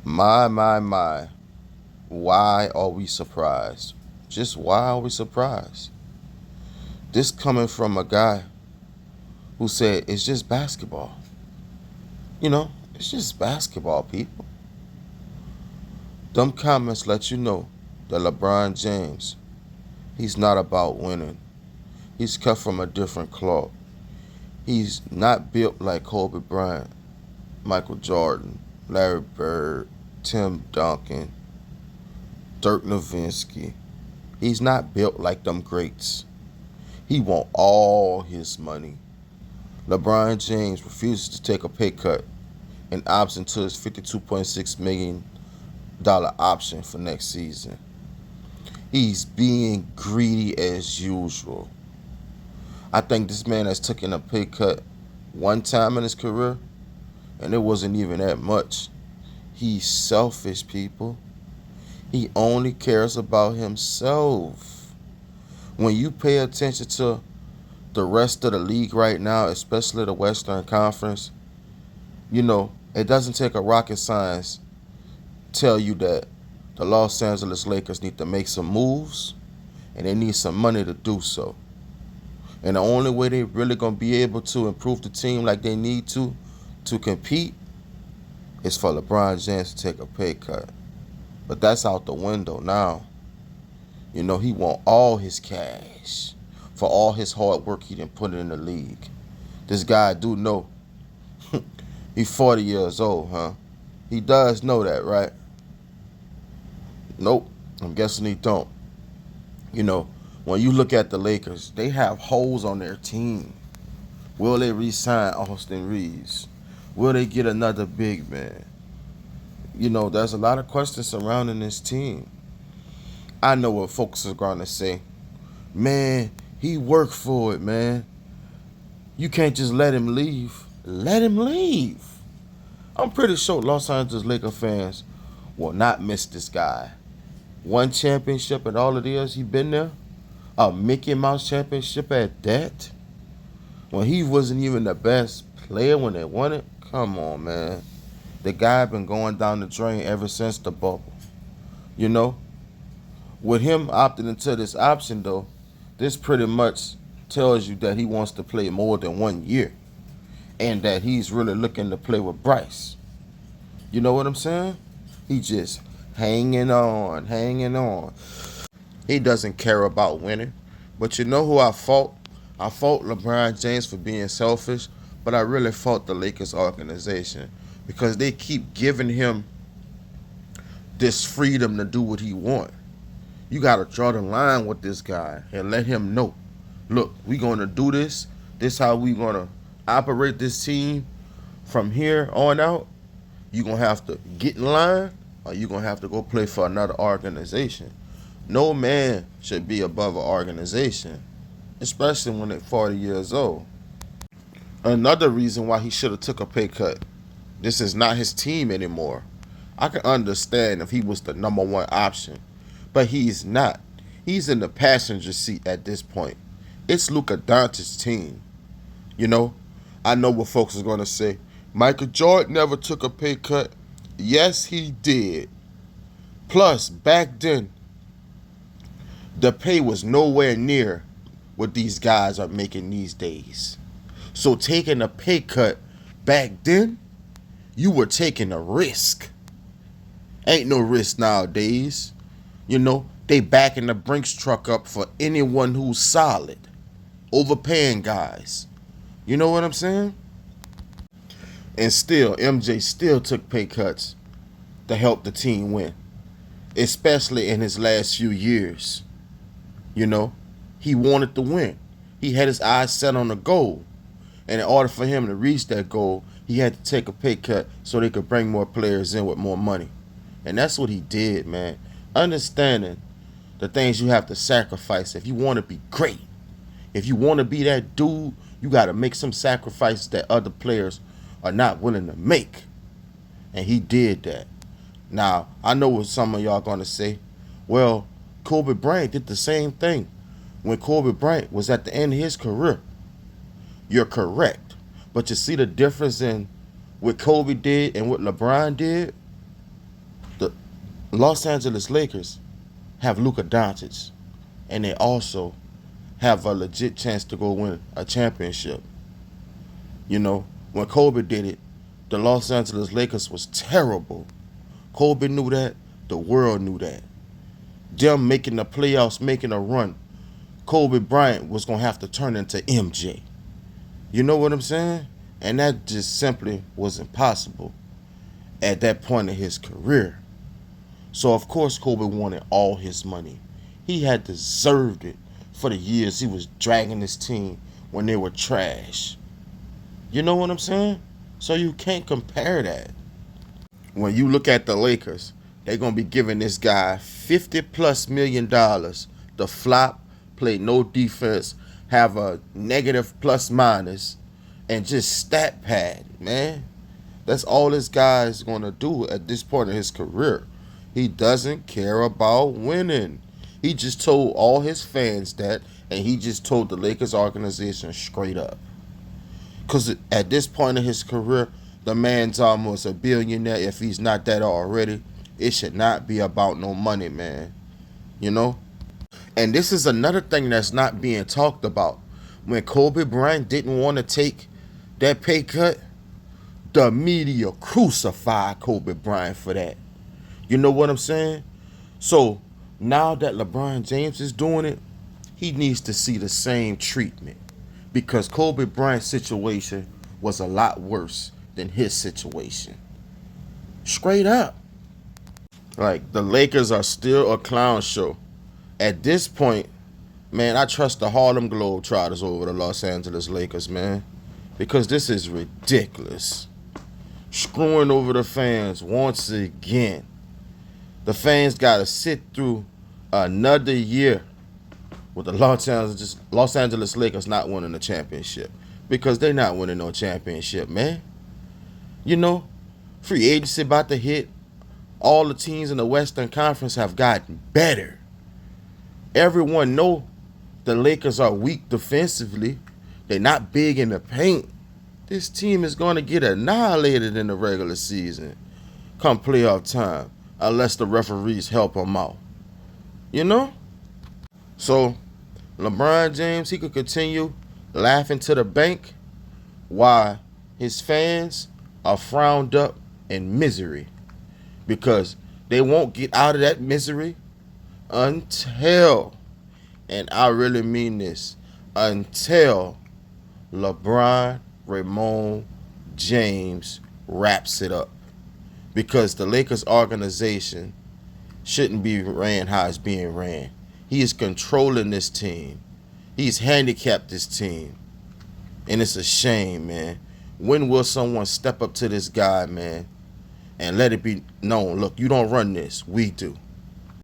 My. Why are we surprised? Just why are we surprised? This coming from a guy who said it's just basketball. It's just basketball, people. Them comments let you know that LeBron James, he's not about winning. He's cut from a different cloth. He's not built like Kobe Bryant, Michael Jordan, Larry Bird, Tim Duncan, Dirk Nowitzki. He's not built like them greats. He want all his money. LeBron James refuses to take a pay cut and opts into his $52.6 million option for next season. He's being greedy as usual. I think this man has taken a pay cut one time in his career, and it wasn't even that much. He's selfish, people. He only cares about himself. When you pay attention to the rest of the league right now, especially the Western Conference, it doesn't take a rocket science tell you that the Los Angeles Lakers need to make some moves, and they need some money to do so. And the only way they really gonna be able to improve the team like they need to compete is for LeBron James to take a pay cut. But that's out the window now. He want all his cash for all his hard work he didn't put in the league. This guy do know he's 40 years old, huh? He does know that, right? Nope, I'm guessing he don't. When you look at the Lakers, they have holes on their team. Will they re-sign Austin Reeves? Will they get another big man? There's a lot of questions surrounding this team. I know what folks are going to say. Man, he worked for it, man. You can't just let him leave. Let him leave. I'm pretty sure Los Angeles Lakers fans will not miss this guy. One championship and all of the years he been there. A Mickey Mouse championship at that. When he wasn't even the best player when they won it. Come on, man. The guy been going down the drain ever since the bubble. With him opting into this option, though, this pretty much tells you that he wants to play more than 1 year. And that he's really looking to play with Bryce. You know what I'm saying? He just hanging on. He doesn't care about winning. But you know who I fault? I fault LeBron James for being selfish, but I really fault the Lakers organization because they keep giving him this freedom to do what he wants. You got to draw the line with this guy and let him know, look, we're going to do this. This is how we're going to operate this team from here on out. You're going to have to get in line or you're going to have to go play for another organization. No man should be above an organization, especially when they're 40 years old. Another reason why he should have took a pay cut. This is not his team anymore. I can understand if he was the number one option, but he's not. He's in the passenger seat at this point. It's Luka Doncic's team. I know what folks are going to say. Michael Jordan never took a pay cut. Yes, he did. Plus, back then, the pay was nowhere near what these guys are making these days. So taking a pay cut back then, you were taking a risk. Ain't no risk nowadays. They backing the Brinks truck up for anyone who's solid. Overpaying guys. You know what I'm saying? And still, MJ still took pay cuts to help the team win. Especially in his last few years. He wanted to win. He had his eyes set on the goal. And in order for him to reach that goal, he had to take a pay cut so they could bring more players in with more money. And that's what he did, man. Understanding the things you have to sacrifice if you want to be great. If you want to be that dude, you got to make some sacrifices that other players are not willing to make. And he did that. Now, I know what some of y'all going to say. Well, Kobe Bryant did the same thing when Kobe Bryant was at the end of his career. You're correct. But you see the difference in what Kobe did and what LeBron did? Los Angeles Lakers have Luka Doncic, and they also have a legit chance to go win a championship. You know, when Kobe did it, the Los Angeles Lakers was terrible. Kobe knew that. The world knew that. Them making the playoffs, making a run, Kobe Bryant was going to have to turn into MJ. You know what I'm saying? And that just simply was impossible at that point in his career. So, of course, Kobe wanted all his money. He had deserved it for the years he was dragging his team when they were trash. You know what I'm saying? So you can't compare that. When you look at the Lakers, they're going to be giving this guy $50+ million to flop, play no defense, have a negative plus minus, and just stat pad, man. That's all this guy is going to do at this point in his career. He doesn't care about winning. He just told all his fans that, and he just told the Lakers organization straight up. Because at this point in his career, the man's almost a billionaire if he's not that already. It should not be about no money, man. You know? And this is another thing that's not being talked about. When Kobe Bryant didn't want to take that pay cut, the media crucified Kobe Bryant for that. You know what I'm saying? So now that LeBron James is doing it, he needs to see the same treatment. Because Kobe Bryant's situation was a lot worse than his situation. Straight up. Like, the Lakers are still a clown show. At this point, man, I trust the Harlem Globetrotters over the Los Angeles Lakers, man. Because this is ridiculous. Screwing over the fans once again. The fans got to sit through another year with the Los Angeles Lakers not winning the championship. Because they're not winning no championship, man. You know, free agency about to hit. All the teams in the Western Conference have gotten better. Everyone know the Lakers are weak defensively. They're not big in the paint. This team is going to get annihilated in the regular season come playoff time unless the referees help them out. You know? So, LeBron James, he could continue laughing to the bank while his fans are frowned up in misery because they won't get out of that misery until, and I really mean this, until LeBron James wraps it up. Because the Lakers organization shouldn't be ran how it's being ran. He is controlling this team. He's handicapped this team. And it's a shame, man. When will someone step up to this guy, man, and let it be known, look, you don't run this, we do.